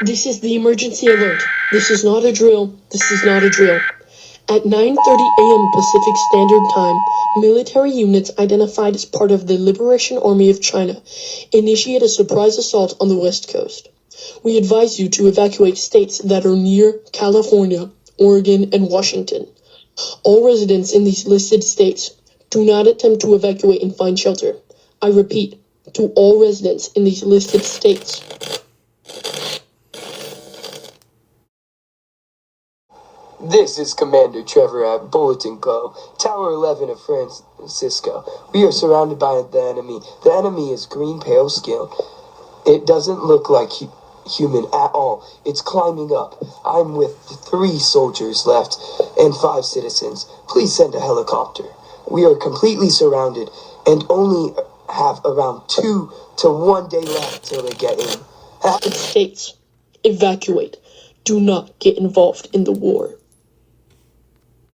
This is the emergency alert. This is not a drill. This is not a drill. At 9:30 a.m. Pacific Standard Time, military units identified as part of the Liberation Army of China initiate a surprise assault on the West Coast. We advise you to evacuate states that are near California, Oregon, and Washington. All residents in these listed states, do not attempt to evacuate and find shelter. I repeat, to all residents in these listed states. This is Commander Trevor at Bulletin Co. Tower 11 of Francisco. We are surrounded by the enemy. The enemy is green pale skin. It doesn't look like human at all. It's climbing up. I'm with 3 soldiers left and 5 citizens. Please send a helicopter. We are completely surrounded and only have around 2 to 1 day left till they get in. States, evacuate. Do not get involved in the war.